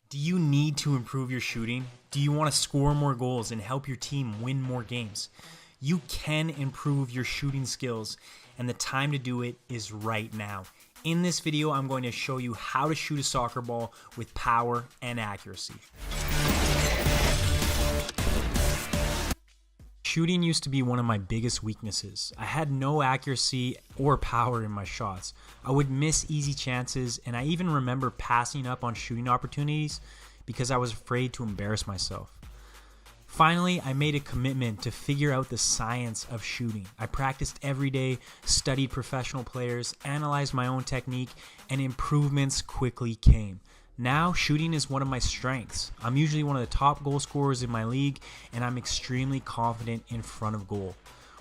Do you need to improve your shooting? Do you want to score more goals and help your team win more games? You can improve your shooting skills, and the time to do it is right now. In this video, I'm going to show you how to shoot a soccer ball with power and accuracy. Shooting used to be one of my biggest weaknesses. I had no accuracy or power in my shots. I would miss easy chances, and I even remember passing up on shooting opportunities because I was afraid to embarrass myself. Finally, I made a commitment to figure out the science of shooting. I practiced every day, studied professional players, analyzed my own technique, and improvements quickly came. Now, shooting is one of my strengths. I'm usually one of the top goal scorers in my league, and I'm extremely confident in front of goal.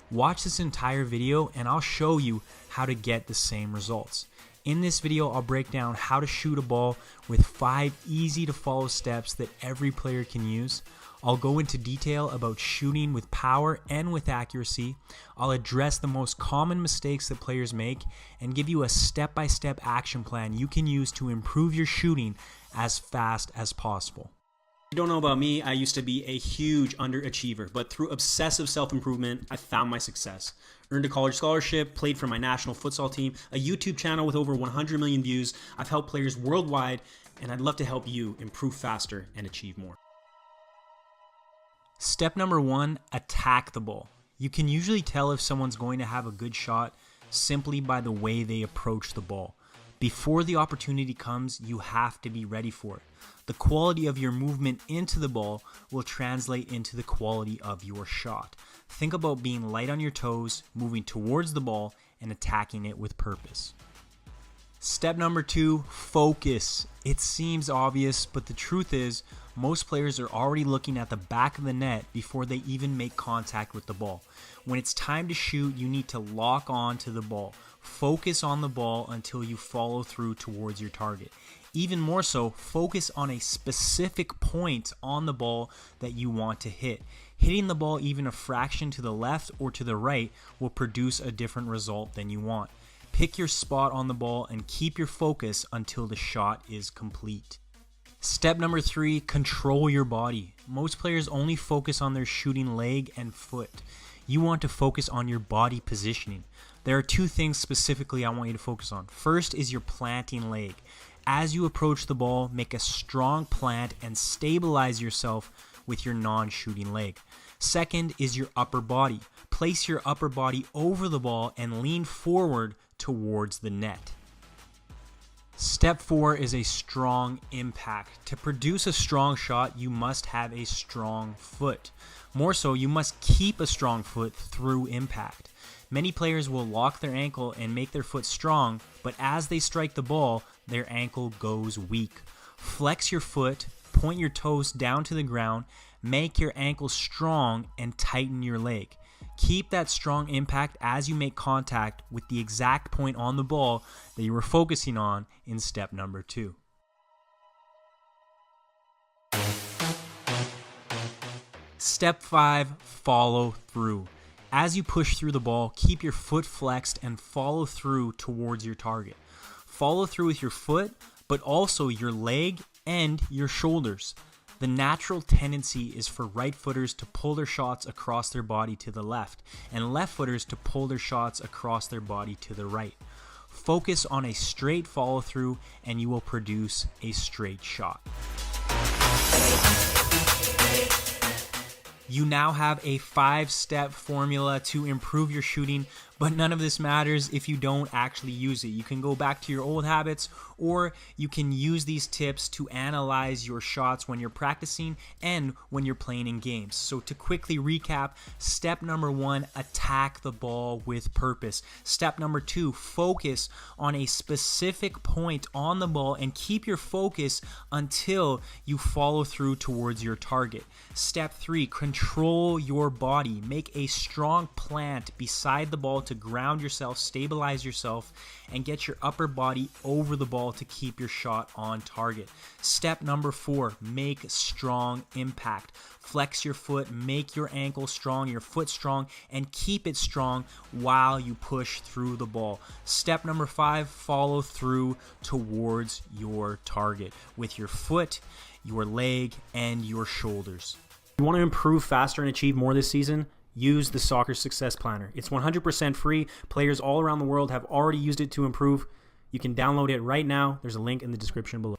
Watch this entire video, and I'll show you how to get the same results. In this video, I'll break down how to shoot a ball with 5 easy to follow steps that every player can use. I'll go into detail about shooting with power and with accuracy. I'll address the most common mistakes that players make and give you a step-by-step action plan you can use to improve your shooting as fast as possible. You don't know about me, I used to be a huge underachiever, but through obsessive self-improvement, I found my success. Earned a college scholarship, played for my national futsal team, a YouTube channel with over 100 million views. I've helped players worldwide, and I'd love to help you improve faster and achieve more. Step number 1, attack the ball. You can usually tell if someone's going to have a good shot simply by the way they approach the ball. Before the opportunity comes, you have to be ready for it. The quality of your movement into the ball will translate into the quality of your shot. Think about being light on your toes, moving towards the ball, and attacking it with purpose. Step number 2, focus. It seems obvious, but the truth is, most players are already looking at the back of the net before they even make contact with the ball. When it's time to shoot, you need to lock on to the ball. Focus on the ball until you follow through towards your target. Even more so, focus on a specific point on the ball that you want to hit. Hitting the ball even a fraction to the left or to the right will produce a different result than you want. Pick your spot on the ball and keep your focus until the shot is complete. Step number 3, control your body. Most players only focus on their shooting leg and foot. You want to focus on your body positioning. There are 2 things specifically I want you to focus on. First is your planting leg. As you approach the ball, make a strong plant and stabilize yourself with your non-shooting leg. Second is your upper body. Place your upper body over the ball and lean forward towards the net. Step 4 is a strong impact. To produce a strong shot, you must have a strong foot. More so, you must keep a strong foot through impact. Many players will lock their ankle and make their foot strong, but as they strike the ball, their ankle goes weak. Flex your foot, point your toes down to the ground, make your ankle strong, and tighten your leg. Keep that strong impact as you make contact with the exact point on the ball that you were focusing on in step number 2. Step 5, follow through. As you push through the ball, keep your foot flexed and follow through towards your target. Follow through with your foot, but also your leg and your shoulders. The natural tendency is for right footers to pull their shots across their body to the left, and left footers to pull their shots across their body to the right. Focus on a straight follow through and you will produce a straight shot. You now have a 5-step formula to improve your shooting, but none of this matters if you don't actually use it. You can go back to your old habits, or you can use these tips to analyze your shots when you're practicing and when you're playing in games. So to quickly recap, step number 1, attack the ball with purpose. Step number 2, focus on a specific point on the ball and keep your focus until you follow through towards your target. Step 3, control your body. Make a strong plant beside the ball to ground yourself, stabilize yourself, and get your upper body over the ball to keep your shot on target. Step number 4, make strong impact. Flex your foot, make your ankle strong, your foot strong, and keep it strong while you push through the ball. Step number 5, follow through towards your target. With your foot, your leg, and your shoulders. If you want to improve faster and achieve more this season, use the Soccer Success Planner. It's 100% free. Players all around the world have already used it to improve. You can download it right now. There's a link in the description below.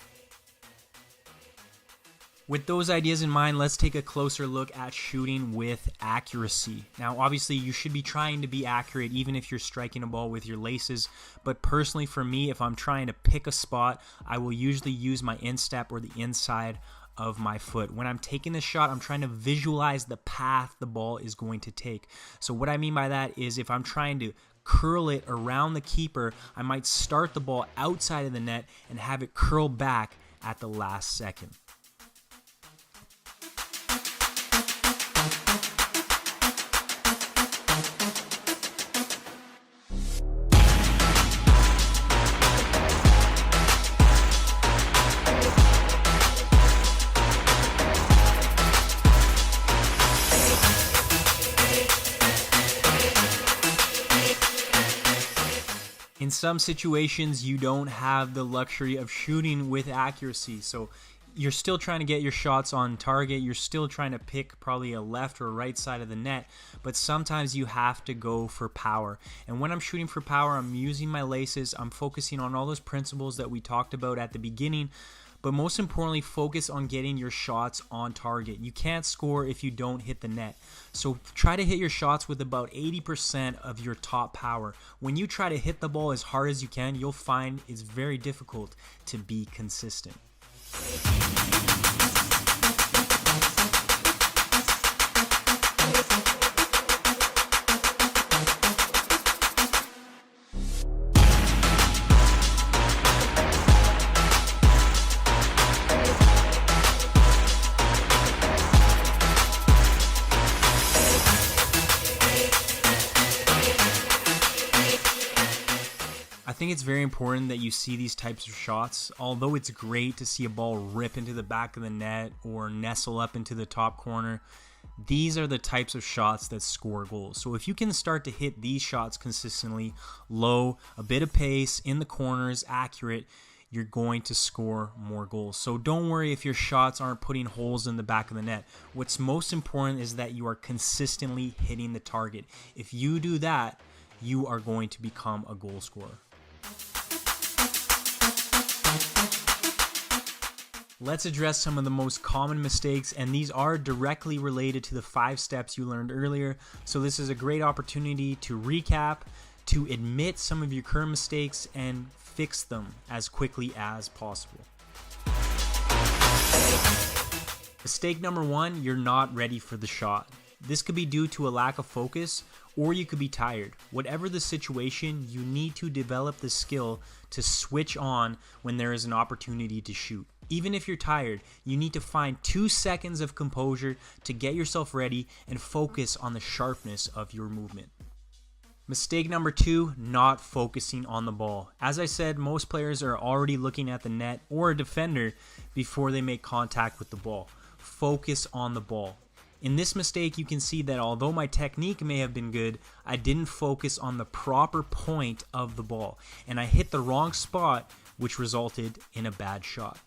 With those ideas in mind, let's take a closer look at shooting with accuracy. Now, obviously, you should be trying to be accurate even if you're striking a ball with your laces. But personally, for me, if I'm trying to pick a spot, I will usually use my instep or the inside of my foot. When I'm taking the shot, I'm trying to visualize the path the ball is going to take. So what I mean by that is if I'm trying to curl it around the keeper, I might start the ball outside of the net and have it curl back at the last second. In some situations, you don't have the luxury of shooting with accuracy, so you're still trying to get your shots on target. You're still trying to pick probably a left or right side of the net, but sometimes you have to go for power. And when I'm shooting for power, I'm using my laces. I'm focusing on all those principles that we talked about at the beginning, but most importantly, focus on getting your shots on target. You can't score if you don't hit the net. So try to hit your shots with about 80% of your top power. When you try to hit the ball as hard as you can, you'll find it's very difficult to be consistent. I think it's very important that you see these types of shots. Although it's great to see a ball rip into the back of the net or nestle up into the top corner, these are the types of shots that score goals. So if you can start to hit these shots consistently, low, a bit of pace, in the corners, accurate, you're going to score more goals. So don't worry if your shots aren't putting holes in the back of the net. What's most important is that you are consistently hitting the target. If you do that, you are going to become a goal scorer. Let's address some of the most common mistakes, and these are directly related to the 5 steps you learned earlier. So this is a great opportunity to recap, to admit some of your current mistakes, and fix them as quickly as possible. Mistake number 1, you're not ready for the shot. This could be due to a lack of focus, or you could be tired. Whatever the situation, you need to develop the skill to switch on when there is an opportunity to shoot. Even if you're tired, you need to find 2 seconds of composure to get yourself ready and focus on the sharpness of your movement. Mistake number 2, not focusing on the ball. As I said, most players are already looking at the net or a defender before they make contact with the ball. Focus on the ball. In this mistake, you can see that although my technique may have been good, I didn't focus on the proper point of the ball, and I hit the wrong spot, which resulted in a bad shot.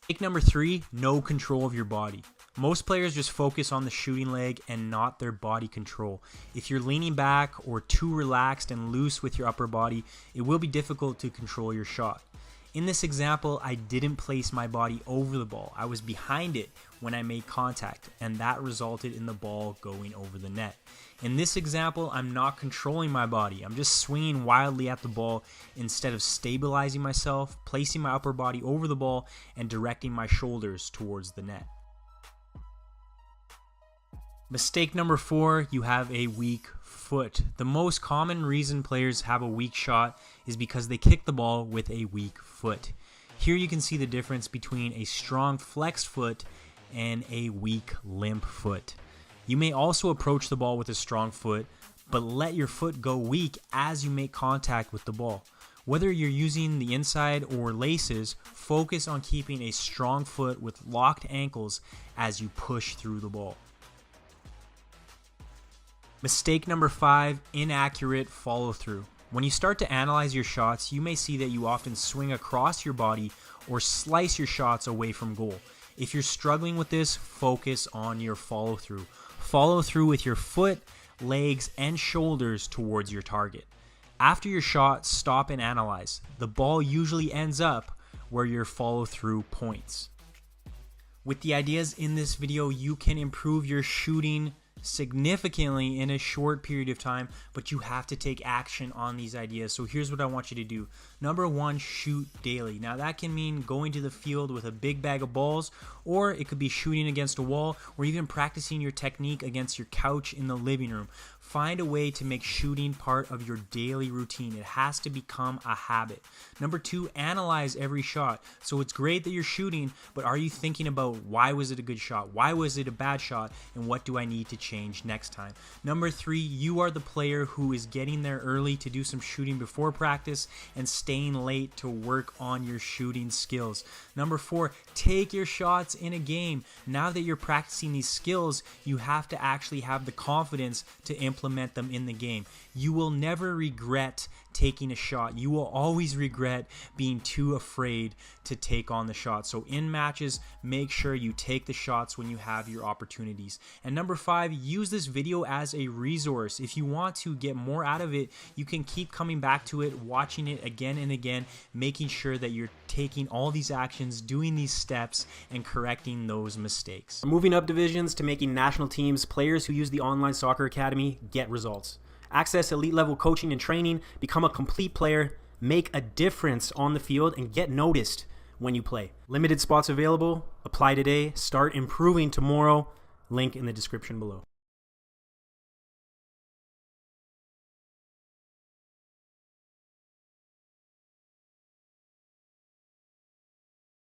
Mistake number 3, no control of your body. Most players just focus on the shooting leg and not their body control. If you're leaning back or too relaxed and loose with your upper body, it will be difficult to control your shot. In this example, I didn't place my body over the ball. I was behind it when I made contact, and that resulted in the ball going over the net. In this example, I'm not controlling my body. I'm just swinging wildly at the ball instead of stabilizing myself, placing my upper body over the ball, and directing my shoulders towards the net. Mistake number 4, you have a weak foot. The most common reason players have a weak shot is because they kick the ball with a weak foot. Here you can see the difference between a strong flexed foot and a weak limp foot. You may also approach the ball with a strong foot, but let your foot go weak as you make contact with the ball. Whether you're using the inside or laces, focus on keeping a strong foot with locked ankles as you push through the ball. Mistake number 5, inaccurate follow through. When you start to analyze your shots, you may see that you often swing across your body or slice your shots away from goal. If you're struggling with this, focus on your follow through. Follow through with your foot, legs, and shoulders towards your target. After your shot, stop and analyze. The ball usually ends up where your follow through points. With the ideas in this video, you can improve your shooting significantly in a short period of time, but you have to take action on these ideas. So here's what I want you to do. Number one, shoot daily. Now that can mean going to the field with a big bag of balls, or it could be shooting against a wall, or even practicing your technique against your couch in the living room. Find a way to make shooting part of your daily routine. It has to become a habit. Number two, analyze every shot. So it's great that you're shooting, but are you thinking about why was it a good shot? Why was it a bad shot? And what do I need to change next time? Number three, you are the player who is getting there early to do some shooting before practice and staying late to work on your shooting skills. Number four, take your shots in a game. Now that you're practicing these skills, you have to actually have the confidence to implement them in the game. You will never regret taking a shot. You will always regret being too afraid to take on the shot. So in matches, make sure you take the shots when you have your opportunities. And number five, use this video as a resource. If you want to get more out of it, you can keep coming back to it, watching it again and again, making sure that you're taking all these actions, doing these steps, and correcting those mistakes. From moving up divisions to making national teams, players who use the Online Soccer Academy get results. Access elite level coaching and training, become a complete player, make a difference on the field, and get noticed when you play. Limited spots available. Apply today. Start improving tomorrow. Link in the description below.